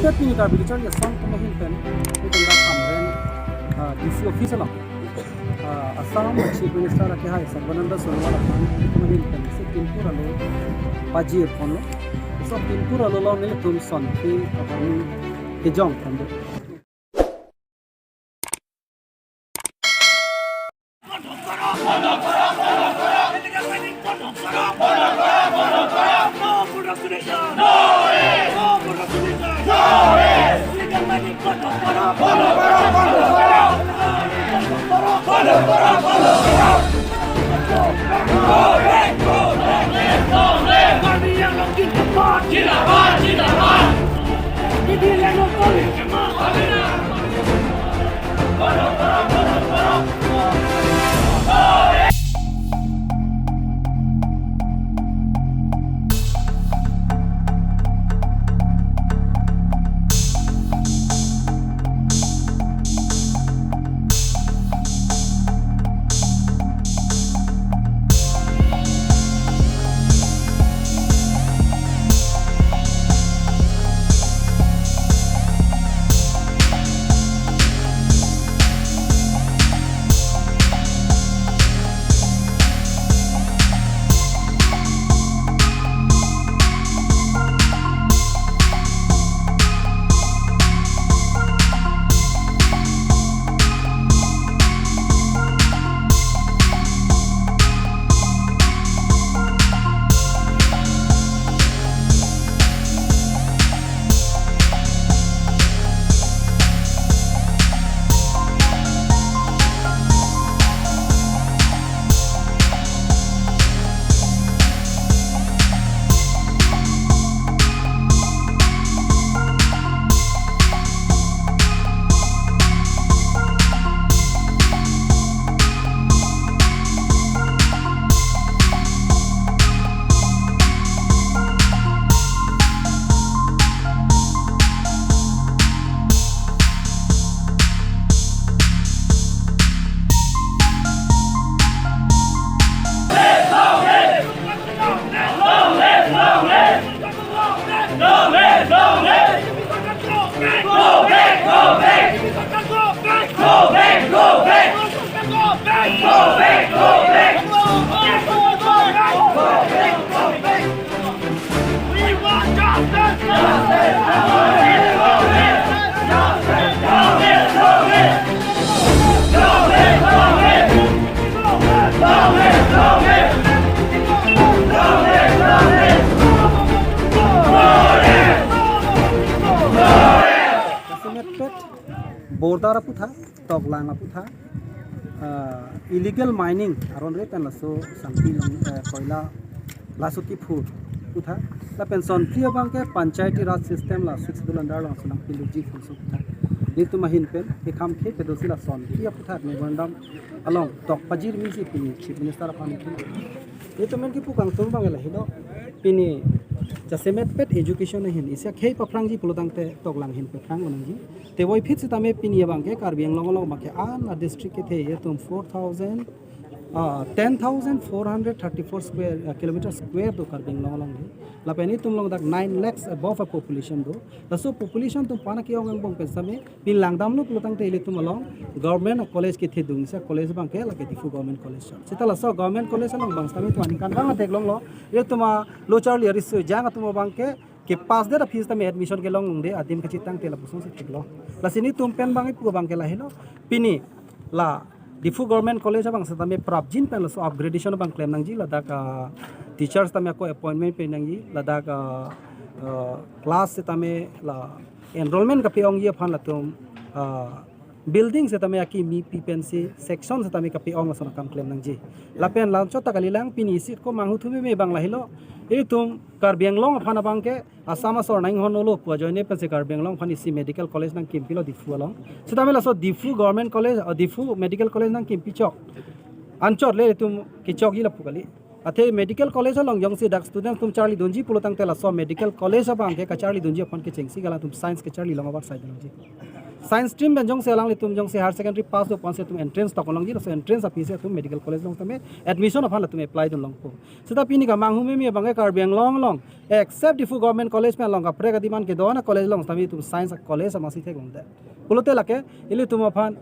pet ni Karbi Students ya song kuma hin pen itu dah Hamren DC office lah Assam Chief Minister ke hai Sarbananda Sonowal kuma hin pen se Timpur alo pajir pon lo so Timpur alo lo ne tum son ki apani kejong kan Bordar apu tha, toglang apu tha, illegal mining aron re pen laso sampi koila laso ki food apu tha, la pension free bang ke Panchayti Raj System la 6 bulan dar lang sunang pilu ji phun su tha, ni tu mahin pen e kham khe pe dosi la son ki apu tha memorandum along tok pajir mi si pini Chief Minister apani ni tu men ki pu kang tung bang la hido pini Jasemet pet education hin isya khei paprang ji pulotang te toglang hin paprang onang ji te woi phit sita me pin ye bang ke Karbi Anglong long ma ke an district ke the ye tum 10,434 square kilometer square to Karbi Anglong long la pe ni tum long dak 9 lakhs above a population do the so population tum pana ki ong bang pe same pin langdam lo pulotang te ile tum along government college ke the dung sa college bang ke la ke Diphu Goverment College sita la so government college long bang same to ani kan bang tek long lo ye tuma lo charli aris jang atuma bang ke pass de fees tame admission ke long de adim ke chitang te la pusong sit lo la sini tum pen bang pu bang ke la helo pini la Diphu Government College bang sa tame prabjin pen so upgradation bang claim nang ji la da ka teachers tame ko appointment pe nang ji la da ka class se tame la enrollment ka pe ong ye phan la tum building se tame aki mi pen se section se tame ka pe ong sa kam claim nang ji la pen la chota kalilang pini sit ko manghu thume me bang la hilo e tum Karbi Anglong phana bang ke Assam sor nang honolo pu joine pen se Karbi Anglong phani si medical college nang kimpilo Diphu along se tame la so Diphu Government College or Diphu Medical College nang kimpi chok anchor le tum ki chok gi la pukali athe medical college along young se dak student tum charli donji pulotang tela so medical college abang ke ka charli donji upon ke chengsi gala tum science ke charli long about side donji science stream में Jong से along तुम Jong से higher secondary पास दो पांच से तुम entrance तक लंगी तो एंट्रेंस अपी से तुम मेडिकल कॉलेज लोंग तमे एडमिशन अफान तुम अप्लाई दो लंग को सिता पिनी का मांगहु में बंगे कार्बी एंगलोंग लोंग एक्सेप्ट डिफू गवर्नमेंट कॉलेज में लोंग अप्रे गदिमान के दोना कॉलेज लोंग तमे तुम साइंस कॉलेज समासी थे गुंदे पुलोते लके इले तुम अफान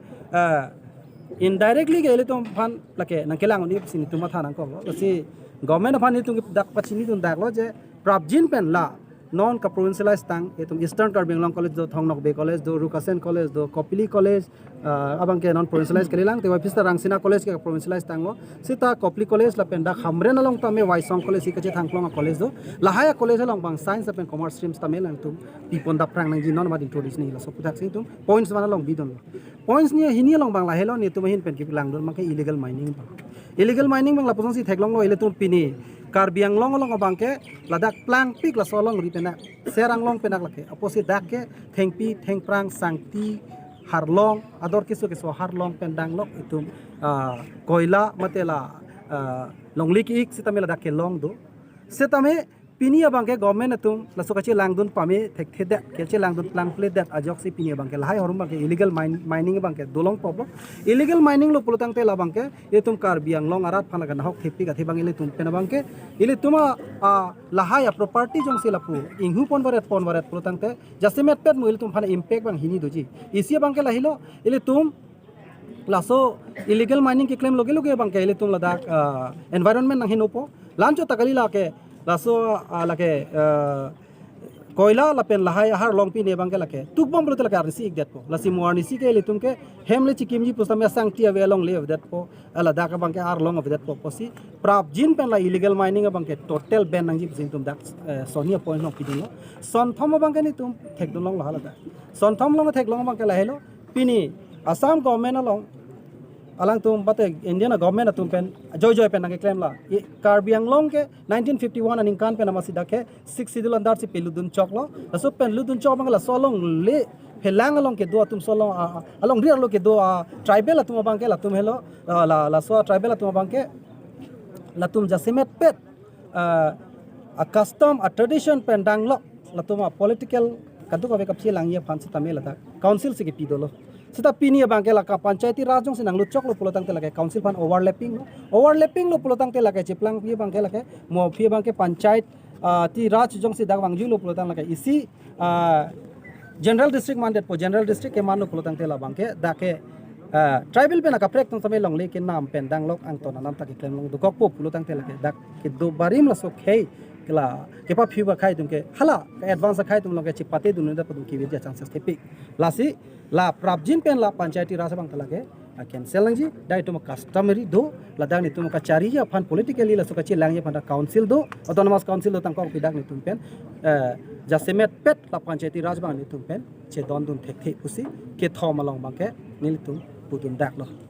इनडायरेक्टली के इले तुम अफान लके नकेलांग नि सिनि तुम था नंग को तसी गवर्नमेंट अफान नि तुम दाक पचिनी तुम दाक लो जे प्राप्जिन पेन ला नॉन का प्रोविंशियलाइज तंग ये तुम ईस्टर्न कार्बी आंगलोंग कॉलेज दो थोंगनोकबे कॉलेज दो रुकासेन कॉलेज दो कोपिली कॉलेज अबंग के नॉन प्रोविंशियलाइज करेलांग ते वापिस रांगसिना कॉलेज के प्रोविंशियलाइज तंगो सिता कोपिली कॉलेज लपेंडा हामरेन अलोंग तमे वाइसोंग कॉलेज सिकचे थांगलोंग कॉलेज दो लहाया कॉलेज अलोंग बांग साइंस अपेन कॉमर्स स्ट्रीम्स तमे लंग तुम पिपोन दा प्रांग नंग जी नॉन माद इंट्रोड्यूस नहीं ला सब पुताक सिंग तुम पॉइंट्स वाला लोंग बिदन पॉइंट्स नि हिनी अलोंग बांग लाहेलो नि तुम हिन पेन की लांग दो माके इलीगल माइनिंग बांग ला पोसों सि थेगलोंग लो इले तुम पिनी कार्बी आंगलोंग अलोंग बांके लदाक प्लांग पिक ला सोलोंग रि पेना सेरांगलोंग पेनाक लके अपोसि दाके थेंगपी थेंगप्रांग सांगती हारलोंग अदर किसो हारलोंग पेंडांग लोक इतुम कोयला mateला लोंगली की इक सितमे लदाके लोंग दो सितमे पिनी बांके गवर्नमेंट तुम लसोकाची लांगदुन पामे थेखे केचे लांगदुन प्लांग प्ले दैट अजॉक्सी पिनी बांके लहाय हरम बांके इलीगल माइनिंग बांके दोलोंग प्रॉब्लम इलीगल माइनिंग लो पुलतांग ते ला बांके ये तुम कार्बी आंगलोंग आरात फाना नाहक थेपी गाथे बांगे तुम पेना बांके इले तुम लहाय प्रॉपर्टी जोंग से लापु इंहु पन बरेत पुलतांग ते जस्टिमेट पेट मुइल तुम फाना इंपैक्ट बांग हिनी दोजी इसी बांके लाहिलो इले तुम लासो इलीगल माइनिंग के क्लेम लोगे बांके इले तुम लदाक एनवायरनमेंट नहिन ओपो लांचो तकली लाके लासो लाके कोयला लपेन लहाय हार लोंग पी ने बांके लाके तुक बम बोलते लाके आरसी एक देट को लसी मोरनिसी के ले तुमके हेमले चिकिम जी पुस्ता में सांगती अवे लोंग ले देट को अला दाका बांके आर लोंग अवे देट को पसी प्राप जिन पेन ला इलीगल माइनिंग बांके टोटल बैन नंग जी बिसिन तुम दाक सोनिया पॉइंट नो पिदिनो सोनथम बांके नि तुम थेक दो लोंग लहा दा सोनथम लोंग थेक लोंग बांके लाहेलो पिनी असम गवर्नमेंट लोंग अलांग तुम बाते इंडियन गवर्नमेंट तुम पेन जॉय पेन नंगे क्लेम ला ये कार्बी आंगलोंग के 1951 अनिंकान पेन मासी दाके 6 शेड्यूल अंदर से पेलुदुन चौकलो असो पेन लुदुन चौक मंगला सोलोंग ले फेलांग अलोंग के दो तुम सोलोंग अलोंग रियर लो के दो ट्राइबल तुम बांके ला तुम हेलो ला सो ट्राइबल तुम बांके ला तुम जसिमेट पेट a custom a tradition पेन डांगलो ला तुम पॉलिटिकल कदु का कपसी लांगिया फांसी तमे ला काउंसिल से के पीदोलो सिता पिनी बांके ला का पंचायती राज जों से नांगलो चोकलो पुलोतांग ते लगे काउंसिल फान ओवरलैपिंग लो पुलोतांग ते लगे चिपलांग पी बांके लगे मो पी बांके पंचायत ती राज जों से दाग वांगजु लो पुलोतांग लगे इसी जनरल डिस्ट्रिक्ट मानदेट पो जनरल डिस्ट्रिक्ट के मानो पुलोतांग ते ला बांके दाके ट्राइबल पे ना कप्रेक तुम समय लोंगले के नाम पेन डांग लोक आंग तो नाम ताकि क्लेम लोंग दुकप पुलोतांग ते लगे दाक के दो बारिम ला सो खे केला केपा फिबा खाई तुमके हला एडवांस खाई तुम लोगे चिपाते दुनु दा पदु की वे चांसेस थे पिक लासी ला प्राप्जिन पेन ला पंचायती राज बांग तलागे कैंसिल लंग जी दाई तुम कस्टमरी दो लदाग नि तुम का चारी या फन पॉलिटिकली ला सो चिलांग या फन काउंसिल दो ऑटोनोमस काउंसिल दो तंको पिदाग नि तुम पेन जसेमेट पेट ला पंचायती राज बांग नि तुम पेन चे दोन दुन थे थे उसी के थो मलोंग बांके निल तुम पुदुन दाक लो